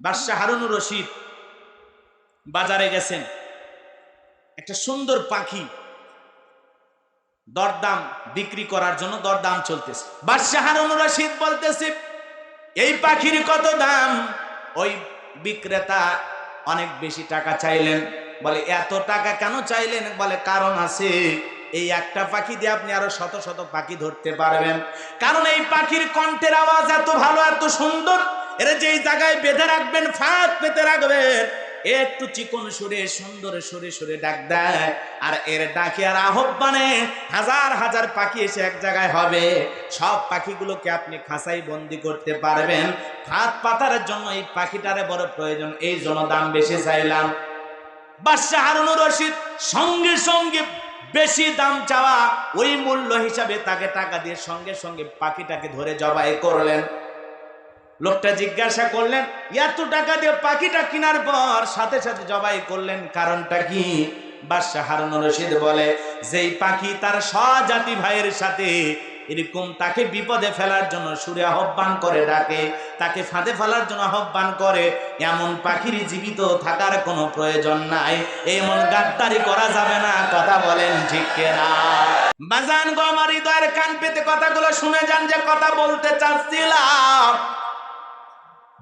বাদশাহ হারুনুর রশিদ বাজারে গেছেন, একটা সুন্দর পাখি দরদাম বিক্রি করার জন্য দরদাম চলতেছে। বাদশাহ হারুনুর রশিদ বলতেছে, এই পাখির কত দাম? ওই বিক্রেতা অনেক বেশি টাকা চাইলেন। বলে, এত টাকা কেন চাইলেন? বলে, কারণ আছে, এই একটা পাখি দিয়ে আপনি আরো শত শত পাখি ধরতে পারবেন। কারণ এই পাখির কণ্ঠের আওয়াজ এত ভালো, এত সুন্দর, এর যেই জায়গায় বেঁধে রাখবেন, ফাঁক পেতে রাখবেন, একটু চিকন সুরে সুন্দর সুরে সুরে ডাক দেয়, আর এর ডাকে আর আহ্বানে হাজার হাজার পাখি এসে এক জায়গায় হবে। সব পাখিগুলোকে আপনি খাঁচাই বন্দি করতে পারবেন। হাত পাতার জন্য এই পাখিটারে বড় প্রয়োজন, এই জন্য দাম বেশি চাইলাম। বাদশাহ হারুনুর রশিদ সঙ্গে সঙ্গে বেশি দাম চাওয়া ওই মূল্য হিসাবে তাকে টাকা দিয়ে সঙ্গে সঙ্গে পাখিটাকে ধরে জবাই করলেন। লোকটা জিজ্ঞাসা করলেন, এত টাকা দিয়ে পাখিটা কেনার পর সাথে সাথে জবাই করলেন, কারণটা কি? বাদশাহ হারুনুর রশিদ বলে, যেই পাখি তার স্বজাতি ভাইয়ের সাথে এরকম তাকে বিপদে ফেলার জন্য সুরে আহ্বান করে ডাকে, তাকে ফাঁদে ফেলার জন্য আহ্বান করে, এমন পাখির জীবিত থাকার কোনো প্রয়োজন নাই, এমন গাদ্দারি করা যাবে না। কথা বলেন ঠিক কিনা? বাজান গো, আমার হৃদয়ের কান পেতে কথাগুলো শুনে যান, যে কথা বলতে চাচ্ছিলাম।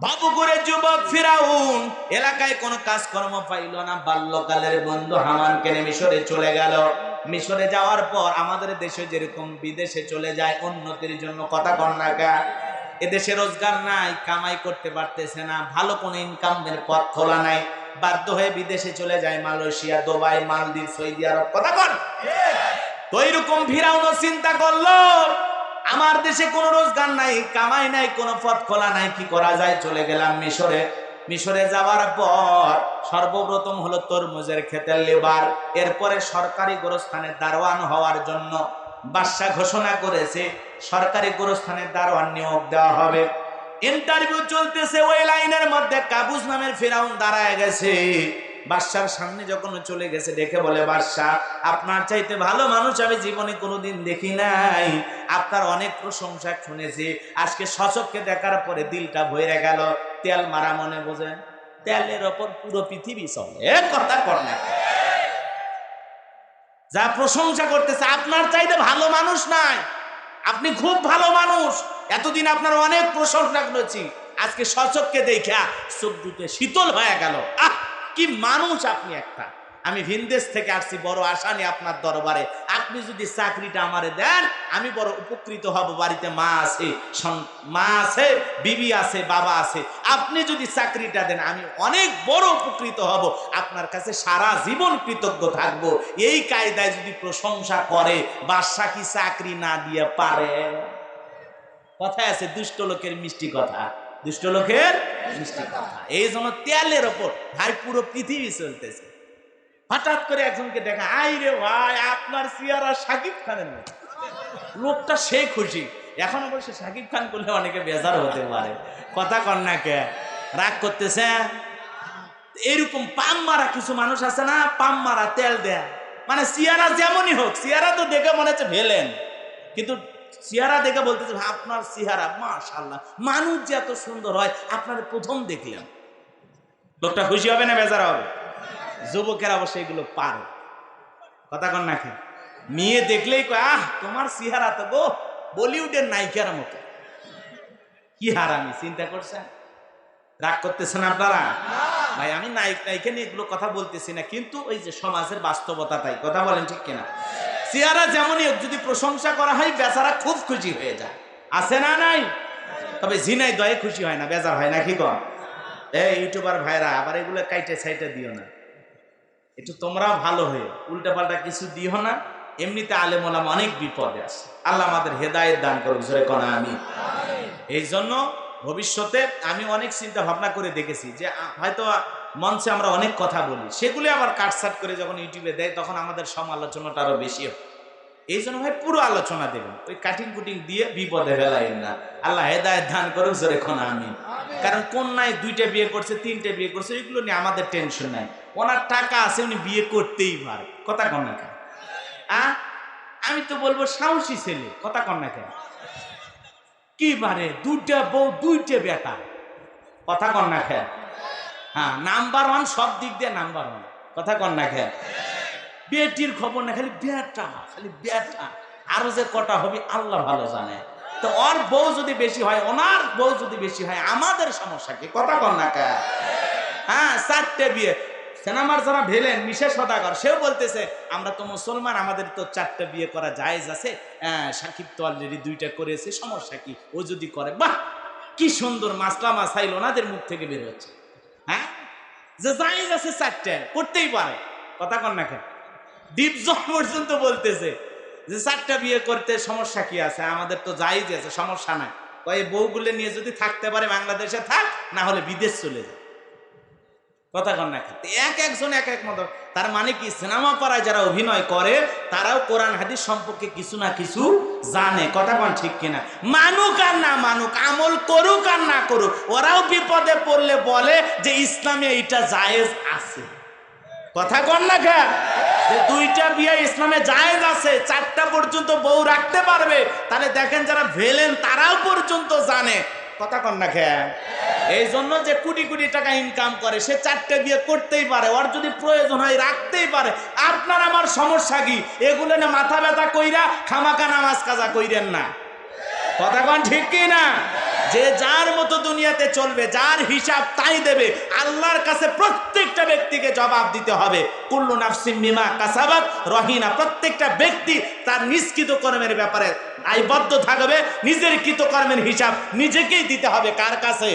বাবু করে যুবক ফিরাউন এলাকায় কোনো কাজকর্ম পাইল না, বাল্যকালের বন্ধু হামানকে নিয়ে মিশরে চলে গেল। মিশরে যাওয়ার পর আমাদের দেশে যেরকম বিদেশে চলে যায় উন্নতির জন্য, কথা কন্যা, এদেশে রোজগার নাই, কামাই করতে পারতেছে না, ভালো কোনো ইনকামের পথ খোলা নাই, বাধ্য হয়ে বিদেশে চলে যায়, মালয়েশিয়া, দুবাই, মালদ্বীপ, সৌদি আরব, কথা কন। তো এইরকম ফিরাউনও চিন্তা করলো, আমার দেশে কোনো রোজগার নাই, কামাই নাই, কোনো পথ খোলা নাই, কি করা যায়? চলে গেলাম মিশরে। মিশরে যাওয়ার পর সর্বপ্রথম হলো তরমুজের ক্ষেতের লেবার। এরপরে সরকারি গোরস্থানে দারোয়ান হওয়ার জন্য বাদশা ঘোষণা করেছে, সরকারি গোরস্থানের দারোয়ান নিয়োগ দেওয়া হবে। ইন্টারভিউ চলতেছে, ওই লাইনের মধ্যে কাবুস নামের ফিরাউন দাঁড়ায় গেছে। বাদশার সামনে যখন চলে গেছে, দেখে বলে, বাদশা, আপনার চাইতে ভালো মানুষ আমি জীবনে কোনোদিন দেখি নাই, আপনার অনেক প্রশংসা শুনেছি, আজকে সচক্ষে দেখার পরে দিলটা ভরে গেল। তেল মারা মনে, বোঝেন, তেলের ওপর পুরো পৃথিবী চলে, কথা কর না। যা প্রশংসা করতেছে, আপনার চাইতে ভালো মানুষ নাই, আপনি খুব ভালো মানুষ, এতদিন আপনার অনেক প্রশংসা করেছি, আজকে সচক্ষে দেখা চোখ দুটো শীতল হয়ে গেল। আহ, কি মানুষ আপনি একটা! আমি ভিনদেশ থেকে আসছি বড় আশা নিয়ে আপনার দরবারে, আপনি যদি চাকরিটা আমারে দেন আমি বড় উপকৃত হব। বাড়িতে মা আছে, বিবি আছে, বাবা আছে, আপনি যদি চাকরিটা দেন আমি অনেক বড় উপকৃত হব, আপনার কাছে সারা জীবন কৃতজ্ঞ থাকব। এই কায়দায় যদি প্রশংসা করে, বাদশা কি চাকরি না দিয়ে পারে? কথায় আছে, দুষ্ট লোকের মিষ্টি কথা, দুষ্ট লোকের মিষ্টি কথা। এই জন্য তেলের ওপর ভাই পুরো পৃথিবী চলতেছে। হঠাৎ করে একজনকে দেখা, আই রে ভাই, আপনার চেহারা শাকিব খানের মতো। লোকটা সে খুশি। এখন অবশ্য শাকিব খান করলে অনেকে বেজার হতে পারে, কথা কন না, কে রাগ করতেছে? এরকম পাম মারা কিছু মানুষ আছে না, পাম মারা তেল দেয়, মানে চেহারা যেমনই হোক, চেহারা তো দেখে মনে হচ্ছে ভেলেন, কিন্তু চেহারা দেখে বলতেছে, আপনার চেহারা মাশাআল্লাহ, মানুষ যে এত সুন্দর হয় আপনার প্রথম দেখলাম। লোকটা খুশি হবে না বেজার হবে? যুবকেরা অবশ্যই এগুলো পারে, কথা কন নাকি? মেয়ে দেখলেই কয়, আহ, তোমার চেহারা তো গো বলিউডের নায়িকার মতো। কি হারামি, চিন্তা করছেন? রাগ করতেছেন আপনারা? ভাই, আমি নায়িকা নিয়ে এগুলো কথা বলতেছি না, কিন্তু ওই যে সমাজের বাস্তবতাটাই, কথা বলেন ঠিক কিনা? চেহারা যেমনই হোক, যদি প্রশংসা করা হয় বেচারা খুব খুশি হয়ে যায়, আছে না? নাই? তবে ঝিনাই দয়ে খুশি হয় না, বেজার হয় না, কি কর? এই ইউটিউবার ভাইরা আবার এগুলো কাইটে সাইটে দিও না, একটু তোমরাও ভালো হয়ে উল্টা পাল্টা কিছু দিও না। এমনিতে আলেম ওলামা অনেক বিপদে আছে, আল্লাহ আমাদের হেদায়েত দান করুক, জোরে কোনা আমিন। এই জন্য ভবিষ্যতে আমি অনেক চিন্তা ভাবনা করে দেখেছি যে হয়তো মঞ্চে আমরা অনেক কথা বলি, সেগুলি আবার কাটসাট করে যখন ইউটিউবে দেয় তখন আমাদের সমালোচনাটা আরো বেশি হয়। এই জন্য ভাই পুরো আলোচনা দেবেন, ওই কাটিং কুটিং দিয়ে বিপদে ফেলাইন না। আল্লাহ হেদায়েত দান করুক, জোরে কোনা আমিন। কারণ কন্যায় 2টা বিয়ে করছে, 3টে বিয়ে করছে, এগুলো নিয়ে আমাদের টেনশন নাই, ওনার টাকা আছে, উনি বিয়ে করতেই পারে, কথা কন না কেন? আমি তো বলবো সাহসী ছেলে, কথা কন না কেন? কি পারে, 2টা বউ 2টে বেটা, কথা কন না খেয়াল। হ্যাঁ, নাম্বার ওয়ান, সব দিক দিয়ে নাম্বার ওয়ান। কথা কন না খেয়াল। বেটির খবর না, খালি বেটা, খালি বেটা। আরো যে কটা হবে আল্লাহ ভালো জানে। তো ওর বউ যদি বেশি হয়, ওনার বউ যদি বেশি হয়, আমাদের সমস্যা কি? কথা কন না খেয়াল। হ্যাঁ, 4টে বিয়ে। সেনামার যারা ভেলেন মিশে সদাগর, সেও বলতেছে আমরা তো মুসলমান, আমাদের তো 4টে বিয়ে করা জায়েজ আছে। সাকিব তো অলরেডি 2টা করেছে, সমস্যা কি? ও যদি করে, বাহ কি সুন্দর মাসলা মাসাইল ওনাদের মুখ থেকে বের হচ্ছে। হ্যাঁ, যে জায়েজ আছে 4টে, করতেই পারে। কথা কন না কেন? ডিপজল পর্যন্ত বলতেছে যে 4টা বিয়ে করতে সমস্যা কি আছে, আমাদের তো জায়েজ আছে, সমস্যা নাই। এই বউগুলো নিয়ে যদি থাকতে পারে বাংলাদেশে থাক, না হলে বিদেশ চলে যায়। কথা কন না কেন? এক একজন এক এক মত। তার মানে কি, সিনেমা পাড়ায় যারা অভিনয় করে তারাও কোরআন হাদিস সম্পর্কে কিছু না কিছু জানে। কথা কন ঠিক কিনা? মানুক আর না মানুক, আমল করুক আর না করুক, ওরাও বিপদে পড়লে বলে যে ইসলামে এইটা জায়েজ আছে। কথা কন না কেন? যে 2টা বিয়ে ইসলামে জায়েজ আছে, 4টা পর্যন্ত বউ রাখতে পারবে, তাহলে দেখেন যারা ভেলেন তারাও পর্যন্ত জানে। কথা কন না কেন? এই জন্য যে কোটি কোটি টাকা ইনকাম করে, সে 4টে বিয়ে করতেই পারে, ওর যদি প্রয়োজন হয় রাখতেই পারে। আপনার আমার সমস্যা কি? এগুলো না মাথা ব্যথা কইরা খামাকা নামাজ কাজা কইরেন না। কথা কন ঠিক কি না? যে যার মতো দুনিয়াতে চলবে, যার হিসাব তাই দেবে। আল্লাহর কাছে প্রত্যেকটা ব্যক্তিকে জবাব দিতে হবে। কুল্লু নাফসিন বিমা কাসাবাত রহিনা। প্রত্যেকটা ব্যক্তি তার নিজ কৃতকর্মের ব্যাপারে দায়বদ্ধ থাকবে। নিজের কৃতকর্মের হিসাব নিজেকেই দিতে হবে। কার কাছে?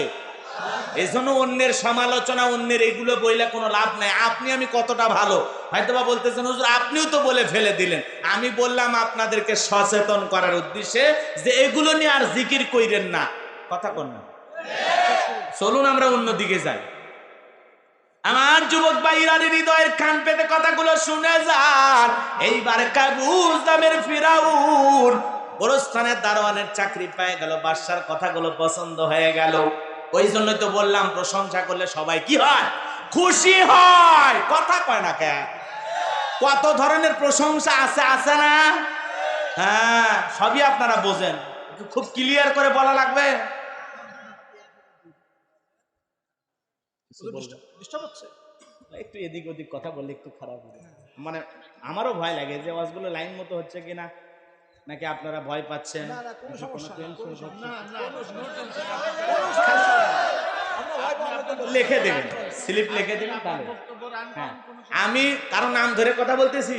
এই জন্য অন্যের সমালোচনা, অন্যের এগুলো বইলে কোনো লাভ নাই। আপনি আমি কতটা ভালো, হয়তোবা বলতেছেন হুজুর আপনিও তো বলে ফেলে দিলেন। আমি বললাম আপনাদেরকে সচেতন করার উদ্দেশ্যে যে এগুলো নিয়ে আর জিকির কইরেন না। কথা কন না? চলুন আমরা অন্যদিকে যাই। আমার যুবক ভাইরা হৃদয়ের কান পেতে কথাগুলো শুনে যান। এইবার কাবুস নামের ফিরাউন গোরস্থানের দারোয়ানের চাকরি পেয়ে গেল। বাদশার কথাগুলো পছন্দ হয়ে গেল। ওই জন্যই তো বললাম প্রশংসা করলে সবাই কি হয়? খুশি হয়। কথা কয় না কেন? কত ধরনের প্রশংসা আছে, আছে না? হ্যাঁ, সবই আপনারা বোঝেন, খুব ক্লিয়ার করে বলা লাগবে। একটু এদিক ওদিক কথা বললে একটু খারাপ হবে। মানে আমারও ভয় লাগে যে ওয়াজগুলো লাইন মতো হচ্ছে কিনা, নাকি আপনারা ভয় পাচ্ছেন? লিখে দেবেন, স্লিপ লিখে দেবেন তাহলে। হ্যাঁ, আমি কারো নাম ধরে কথা বলতেছি,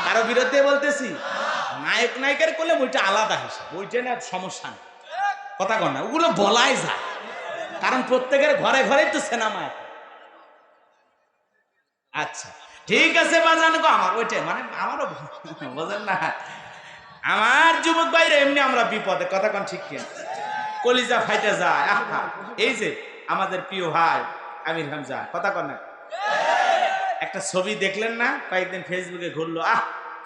কারো বিরুদ্ধে বলতেছি, নায়ক নায়িকার করলে ওইটা আলাদা হিসাব, ওইটা না সমস্যা নেই। কথা কন না, ওগুলো বলাই যায়, কারণ প্রত্যেকের ঘরে ঘরে তো সিনেমা। আচ্ছা ঠিক আছে বাজান গো, আমার ওইটাই মানে আমারও বোঝেন না। আমার যুবক ভাইরা এমনি আমরা বিপদে। কথা কন ঠিক কি? কলিজা ফাইটে যায়। আহা, এই যে আমাদের প্রিয় ভাই আমির হামজা, কথা কন না, একটা ছবি দেখলেন না কয়েকদিন ফেসবুকে ঘুরলো,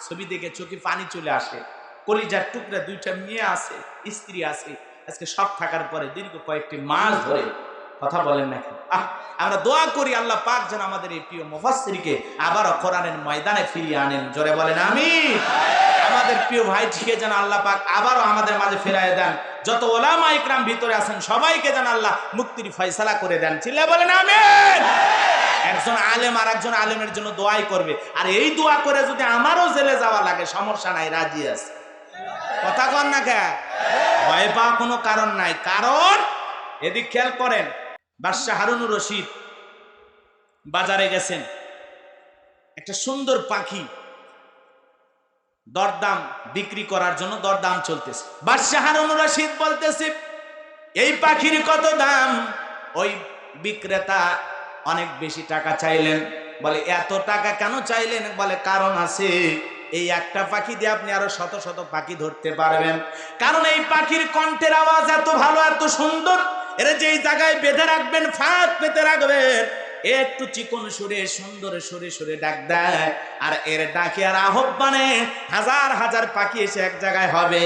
ছবি দেখে চোখে পানি চলে আসে। কলিজার টুকরা 2টা মেয়ে আছে, স্ত্রী আছে, আজকে সব থাকার পরে দীর্ঘ কয়েকটি মাস ধরে কথা বলেন নাকি? আমরা দোয়া করি আল্লাহ পাক যেন আমাদের এই প্রিয় মুফাসসিরকে আবারও কোরআনের ময়দানে ফিরিয়ে আনেন। জোরে বলেন আমিন। আমাদের প্রিয় ভাইটিকে যেন আল্লাহ পাক আবারও আমাদের মাঝে ফিরিয়ে দেন। যত ওলামা ইকরাম ভিতরে আছেন সবাইকে যেন আল্লাহ মুক্তির ফয়সালা করে দেন। চিল্লা বলেন আমিন। একজন আলেম আর একজন আলেমের জন্য দোয়াই করবে, আর এই দোয়া করে যদি আমারও জেলে যাওয়া লাগে সমস্যা নাই, রাজি আছে। কথা কন না কে? ভয় পাওয়া কোনো কারণ নাই। কারণ এদিক খেয়াল করেন, বাদশাহ হারুনুর রশিদ বাজারে গেছেন, একটা সুন্দর পাখি দরদাম বিক্রি করার জন্য দরদাম চলতেছে। বাদশাহ হারুনুর রশিদ বলতেছে এই পাখির কত দাম? ওই বিক্রেতা অনেক বেশি টাকা চাইলেন। বলে এত টাকা কেন চাইলেন? বলে কারণ আছে, এই একটা পাখি দিয়ে আপনি আরো শত শত পাখি ধরতে পারবেন। কারণ এই পাখির কণ্ঠের আওয়াজ এত ভালো, এত সুন্দর, এর যেই জায়গায় বেঁধে রাখবেন, ফাঁক পেতে রাখবেন, একটু চিকন সুরে সুন্দর সুরে সুরে ডাক দেয়, আর এর ডাকে আর আহ্বানে হাজার হাজার পাখি এসে এক জায়গায় হবে।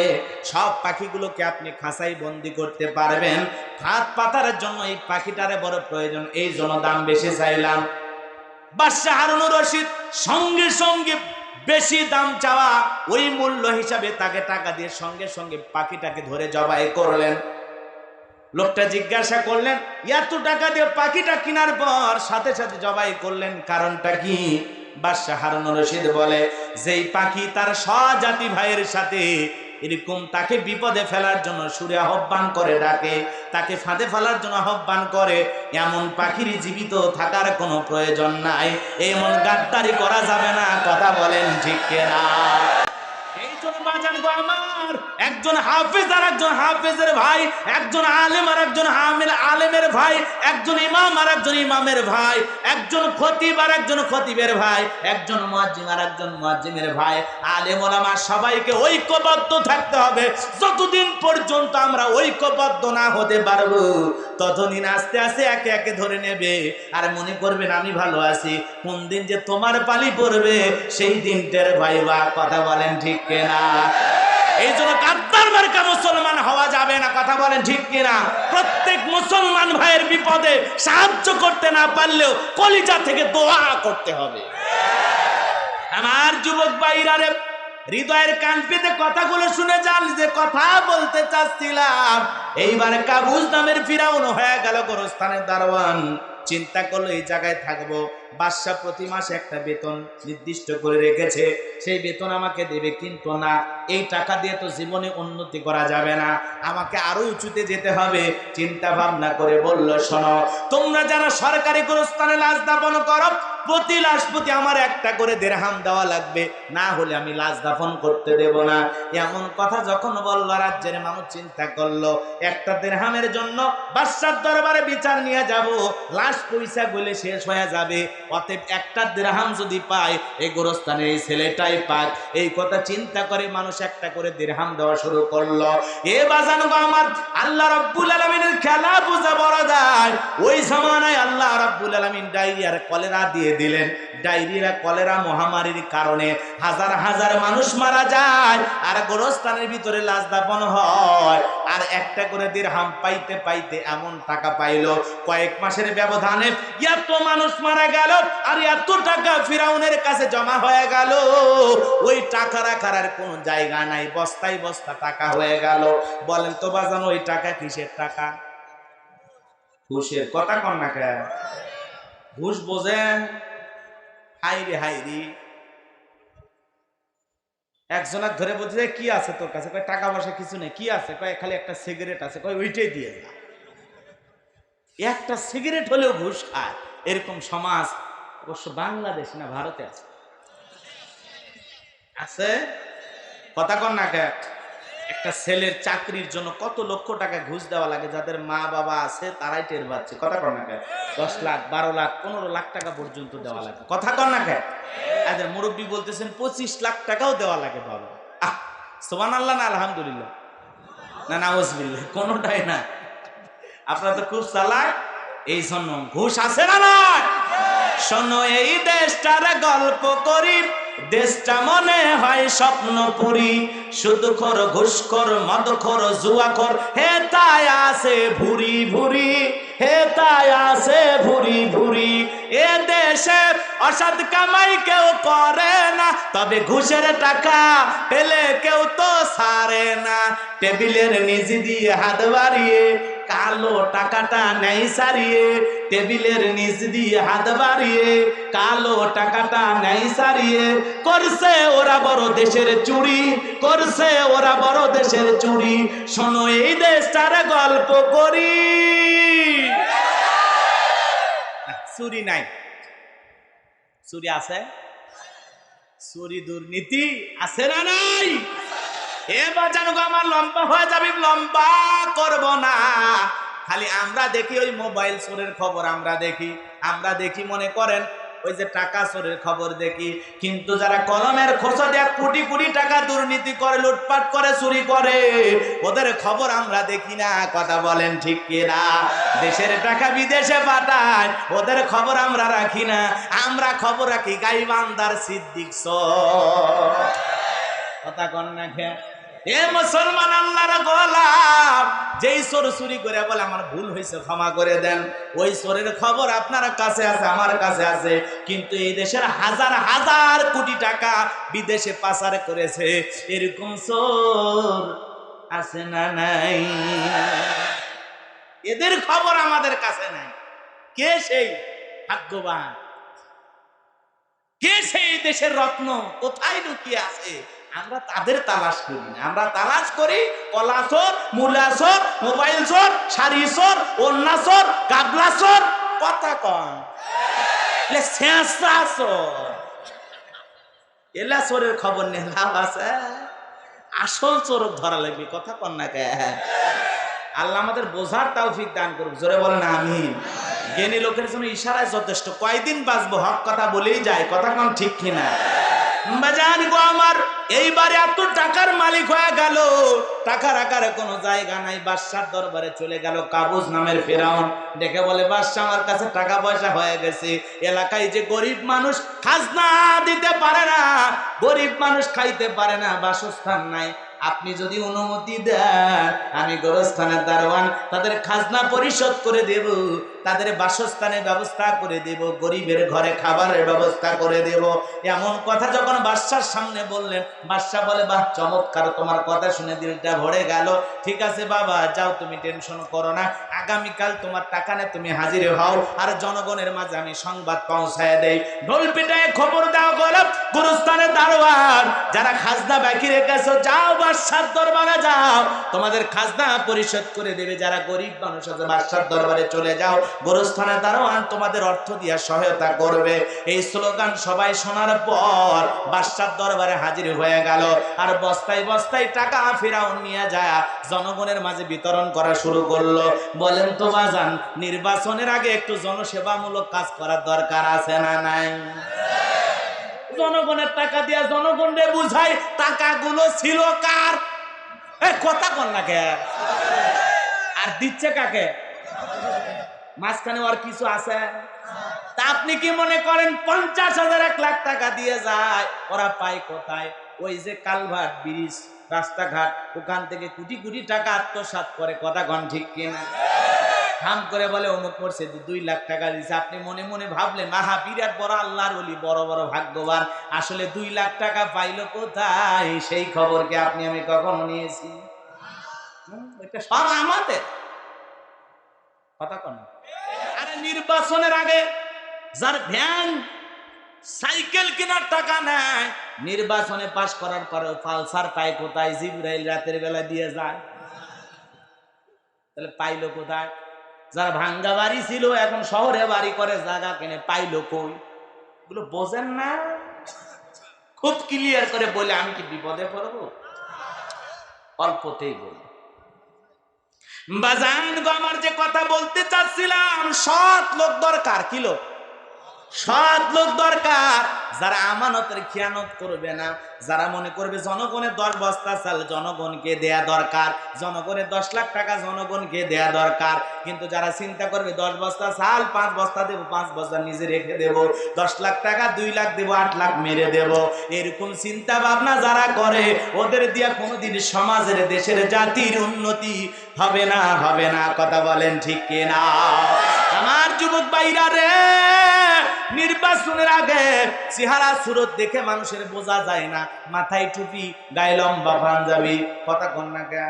সব পাখিগুলোকে আপনি খাঁচাই বন্দি করতে পারবেন। হাত পাতার জন্য এই পাখিটারে বড় প্রয়োজন, এই জন্য দাম বেশি চাইলাম। বাদশাহ হারুনুর রশিদ সঙ্গে সঙ্গে বেশি দাম চাওয়া, ওই মূল্য হিসাবে তাকে টাকা দিয়ে সঙ্গে সঙ্গে পাখিটাকে ধরে জবাই করলেন। লোকটা জিজ্ঞাসা করলেন, এত টাকা দিয়ে পাখিটা কেনার পর সাথে সাথে জবাই করলেন, কারণটা কি? বাদশাহ হারুনুর রশিদ বলে, যেই পাখি তার স্বজাতি ভাইয়ের সাথে এরকম তাকে বিপদে ফেলার জন্য সুরে আহ্বান করে ডাকে, তাকে ফাঁদে ফেলার জন্য আহ্বান করে, এমন পাখির জীবিত থাকার কোনো প্রয়োজন নাই, এমন গাদ্দারি করা যাবে না। কথা বলেন ঠিক কিনা? এই জন্য বাজান গো আমার, একজন হাফেজ আর একজন হাফেজের ভাই, একজন আলেম আর একজন আলেমের ভাই, একজন ইমাম আর একজন ইমামের ভাই, একজন খতিব আর একজন খতিবের ভাই, একজন মুয়াজ্জিন আর একজন মুয়াজ্জিনের ভাই। আলেম ওলামা সবাইকে ঐক্যবদ্ধ থাকতে হবে। যতদিন পর্যন্ত আমরা ঐক্যবদ্ধ না হতে পারবো, ততদিন আস্তে আস্তে একে একে ধরে নেবে। আর মনে করবেন আমি ভালো আছি, কোন দিন যে তোমার পালি পড়বে সেই দিনটার ভাইবা। কথা বলেন ঠিক কিনা? এই জন্য গাদ্দার মার্কা মুসলমান হওয়া যাবে না। কথা বলেন ঠিক কিনা? প্রত্যেক মুসলমান ভাইয়ের বিপদে সাহায্য করতে না পারলেও কলিজা থেকে দোয়া করতে হবে। আমার যুবক ভাইরা রে, হৃদয়ের কান পেতে কথাগুলো শুনে যান, যে কথা বলতে চাচ্ছিলাম। এইবার কাবুস নামের ফিরাউন হয়ে গেল গোরস্থানের দারোয়ান। চিন্তা করলো এই জায়গায় থাকবো, বাদশা প্রতি মাসে একটা বেতন নির্দিষ্ট করে রেখেছে, সেই বেতন আমাকে দেবে, কিন্তু না, এই টাকা দিয়ে তো জীবনে উন্নতি করা যাবে না, আমাকে আরো উঁচুতে যেতে হবে। চিন্তা ভাবনা করে বলল, শোনো, তোমরা যারা সরকারি গোরস্থানে লাশ দাফন করো, প্রতি লাশ প্রতি আমার একটা করে দিরহাম দেওয়া লাগবে, না হলে আমি লাশ দাফন করতে দেব না। এমন কথা যখন বলল, রাজ্যের মানুষ চিন্তা করলো, একটা দিরহামের জন্য বাদশার দরবারে বিচার নিয়ে যাব, লাশ পয়সা বলে শেষ হয়ে যাবে, অতএব একটা দিরহাম যদি পায়, এই গোরস্থানে এই ছেলেটাই পাক। এই কথা চিন্তা করে মানুষ একটা করে দিরহাম দেওয়া শুরু করলো। এ বাজান গো আমার, আল্লাহ রাব্বুল আলামিনের খেলা বুঝা বড় যায়। ওই জামানায় আল্লাহ রাব্বুল আলামিন ডায়রিয়া আর কলেরা দিয়ে দিলেন। ডায়রিয়া কলেরা মহামারীর কারণে হাজার হাজার মানুষ মারা যায়, আর গোরস্থানের ভিতরে লাশ দাফন হয়। আর একটা করে দিরহাম পাইতে পাইতে এমন টাকা পাইলো, কয়েক মাসের ব্যবধানে এত মানুষ মারা গেল, আর এত টাকা ফিরাউনের কাছে জমা হয়ে গেল। ওই টাকা রাখার আর কোনো জায়গা নাই, বস্তায় বস্তা টাকা হয়ে গেল। বলেন তো বাজান, ওই টাকা কিসের টাকা? ঘুষের। কথা কন না কেন? ঘুষ বোঝেন? হাইরে হাইরি, একজনের ধরে বলছে, কি আছে তোর কাছে? কয় টাকা পয়সা কিছু নেই। কি আছে? কয় খালি একটা সিগারেট আছে। কয় ওইটাই দিয়ে যা। একটা সিগারেট হলেও ঘুষ খায়। এরকম সমাজ অবশ্য বাংলাদেশ না ভারতে আছে। আছে? কথা কন না কেন? একটা ছেলের চাকরির জন্য কত লক্ষ টাকা ঘুষ দেওয়া লাগে, যাদের মা বাবা আছে তারাই টের পাচ্ছে। কথা কন না কেন? 10 লাখ 12 লাখ 15 লাখ টাকা পর্যন্ত দেওয়া লাগে। কথা কন না কেন? এদের মুরব্বী বলতেছেন 25 লাখ টাকাও দেওয়া লাগে বাবা। সুবহানাল্লাহ না আলহামদুলিল্লাহ? না নাউজুবিল্লাহ, কোনোটাই না। আপনারা তো খুব চালাক। এই জন্য ঘুষ আছে না না? শোনো, এই দেশটার গল্প করি, দেশটা মনে হয় স্বপ্নপুরী। সুদখোর, ঘুষখোর, মদখোর, জুয়াখোর, হে তাই আছে ভুরি ভুরি, হে তাই আছে ভুরি ভুরি। এ দেশে অসৎ কামাই কেউ করে না, তবে ঘুষের টাকা পেলে কেউ তো ছাড়ে না। টেবিলের নিচ দিয়ে হাত বাড়িয়ে কালো টাকাটা নেই সারিয়ে, টেবিলের নিচ দিয়ে হাত বাড়িয়ে কালো টাকাটা নেই সারিয়ে। করছে ওরা বড় দেশের চুরি, করছে ওরা বড় দেশের চুরি। শোনো, এই দেশটার গল্প করি। চুরি নাই, চুরি আছে? চুরি দুর্নীতি আছে না নাই? এবার জানো আমার লম্বা হয়ে যাবে, লম্বা করব না। খালি আমরা দেখি ওই মোবাইল চোরের খবর, আমরা দেখি মনে করেন ওই যে টাকা চোরের খবর দেখি, কিন্তু যারা কলমের খোঁচা দেয়া কোটি কোটি টাকা দুর্নীতি করে, লুটপাট করে, চুরি করে, ওদের খবর আমরা দেখি না। কথা বলেন ঠিক কিনা? দেশের টাকা বিদেশে পাঠায়, ওদের খবর আমরা রাখি না। আমরা খবর রাখি গাইবান্দার সিদ্দিক। কথা কন না খেয়া? এ মুসলমান আল্লাহর গোলাম, যেই চোর চুরি করে বলে আমার ভুল হয়েছে ক্ষমা করে দেন, ওই চোরের খবর আপনার কাছে আছে, আমার কাছে আছে। কিন্তু এই দেশের হাজার হাজার কোটি টাকা বিদেশে পাচার করেছে, এরকম চোর আছে না নাই? এদের খবর আমাদের কাছে নাই। কে সেই ভাগ্যবান, কে সেই দেশের রত্ন, কোথায় লুকিয়ে আছে? আমরা তাদের তালাশ করি না, আমরা তালাশ করি কলা চোর, মূলা চোর, মোবাইল চোর, শাড়ি চোর, ওন্না চোর, গাবলা চোর। কথা কন এলা চোরের খবর নেই, লাভ আছে? আসল চোর ধরা লাগবে। কথা কন না কে? আল্লাহ আমাদের বোঝার তৌফিক দান করুক। জোরে বলেন আমিন। জ্ঞানী লোকের জন্য ইশারায় যথেষ্ট। কয়দিন বাঁচবো, হক কথা বলেই যায়। কথা কন ঠিক কিনা? বাজান গো আমার, এইবারে এত টাকার মালিক হয়ে গেল, টাকা রাখার কোনো জায়গা নাই। বাদশার দরবারে চলে গেল কাবুজ নামের ফেরাউন। দেখে বলে, বাদশা আমার কাছে টাকা পয়সা হয়ে গেছে, এলাকায় যে গরিব মানুষ খাজনা দিতে পারে না, গরিব মানুষ খাইতে পারে না, বাসস্থান নাই, আপনি যদি অনুমতি দেন আমি গোরস্থানের দারোয়ান, তাদের খাজনা পরিশোধ করে দেব, তাদের বাসস্থানের ব্যবস্থা করে দেব, গরিবের ঘরে খাবারের ব্যবস্থা করে দেব। এমন কথা যখন বাদশার সামনে বললেন, বাদশা বলে, বাহ চমৎকার, তোমার কথা শুনে দিলটা ভরে গেল। ঠিক আছে বাবা, যাও, তুমি টেনশন করো না, আগামীকাল তোমার টাকা নিয়ে তুমি হাজির হও, আর জনগণের মাঝে আমি সংবাদ পৌঁছায় দেই। ঢোল পিটায় খবর দাও গোলাপ গোরস্থানের দারোয়ান, যারা খাজনা বাকি রেখেছো যাও বাদশার দরবারে যাও, তোমাদের খাজনা পরিশোধ করে দেবে। যারা গরিব মানুষ আছে বাদশার দরবারে চলে যাও, গোরস্থানের দারোয়ান তোমাদের অর্থ দিয়ে সহায়তা করবে। এই স্লোগান সবাই শোনার পর বাদশার দরবারে হাজির হয়ে গেল, আর বস্তায় বস্তায় টাকা ফেরাউন নিয়ে যায় জনগণের মাঝে বিতরণ করা শুরু করলো। বলেন তো বাজান, নির্বাচনের আগে একটু জনসেবামূলক কাজ করার দরকার আছে না নাই? জনগণের টাকা দিয়া জনগণরে বুঝাই টাকাগুলো ছিল কার। কথা কন না কে? আর দিচ্ছে কাকে? মাঝখানে আর কিছু আছে? তা আপনি কি মনে করেন 50,000 1 লাখ টাকা দিয়ে যায়, ওরা পায় কোথায়? ওই যে কালভার্ট, ব্রিজ, রাস্তাঘাট, ওখান থেকে কোটি কোটি টাকা আত্মসাৎ করে। কথা কন ঠিক কিনা? হাম করে বলে অমুক করছে 2 লাখ টাকা দিচ্ছে। আপনি মনে মনে ভাবলেন, আহা বিরাট বড় আল্লাহর ওলি, বড় বড় ভাগ্যবান। আসলে 2 লাখ টাকা পাইলো কোথায়, সেই খবর কি আপনি আমি কখনো নিয়েছি? এটা সব আমাদের। কথা কন। আরে নির্বাচনের আগে যার ভ্যান সাইকেল কেনার টাকা নাই, নির্বাচনে পাশ করার পরে পালসার পায় কোথায়? জিবরাইল রাতের বেলা দিয়ে যায়। তাহলে পাইলো কোথায়? যার ভাঙ্গা বাড়ি ছিল এখন শহরে বাড়ি করে, জায়গা কিনে, পাইলো কই? এগুলো বোঝেন না? খুব ক্লিয়ার করে বলে আমি কি বিপদে পড়বো? অল্পতেই বলি। বাজান গো আমার, যে কথা বলতে চাচ্ছিলাম, সৎ লোক দরকার। কি লোক? সৎ লোক দরকার, যারা আমানতের খেয়ানত করবে না, যারা মনে করবে জনগণের 10 বস্তা চাল জনগণকে দেয়া দরকার, জনগণের 10 লাখ টাকা জনগণকে দেয়া দরকার, কিন্তু যারা চিন্তা করবে 10 বস্তা চাল 5 বস্তা দেবো, 5 বস্তা নিজে রেখে দেব, 10 লাখ টাকা 2 লাখ দেবো, 8 লাখ মেরে দেব, এরকম চিন্তা ভাবনা যারা করে, ওদের দিয়া কোনোদিন সমাজের, দেশের, জাতির উন্নতি হবে না, হবে না। কথা বলেন ঠিক কিনা? আমার যুবক ভাইরা রে, নির্বাচনের আগে চেহারা সুরত দেখে মানুষের বোঝা যায় না, মাথায় টুপি, গায়ে লম্বা পাঞ্জাবি। কথা কন না কে?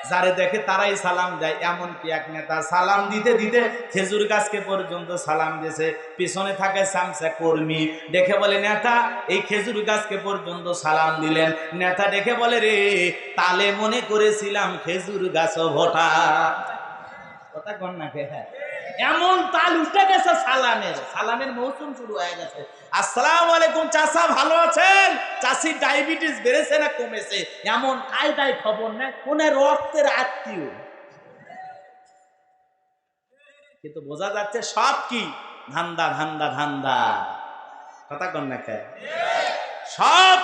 যারে দেখে তারাই সালাম দেয়। এমনকি এক নেতা সালাম দিতে দিতে খেজুর গাছকে পর্যন্ত সালাম দিয়েছে। পিছনে থাকে সামসা কর্মী, দেখে বলে, নেতা এই খেজুর গাছকে পর্যন্ত সালাম দিলেন। নেতা দেখে বলে, রে তালে মনে করেছিলাম খেজুর গাছও ভোটা। কথা কন না কে? এমন তাল উঠে গেছে সালামের, সালামের মৌসুম শুরু হয়ে গেছে। আসসালামু আলাইকুম চাচা, ভালো আছেন? চাচি ডায়াবেটিস বেড়েছে না কমেছে? এমন কায়দায় খবর নেয়, কোন রক্তের আত্মীয়, কিন্তু বোঝা যাচ্ছে সব কি ধান্দা, ধান্দা, ধান্দা। কথা কন না কে? সব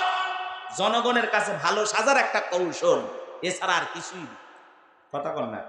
জনগণের কাছে ভালো সাজার একটা কৌশল, এছাড়া আর কিছুই। কথা কন না?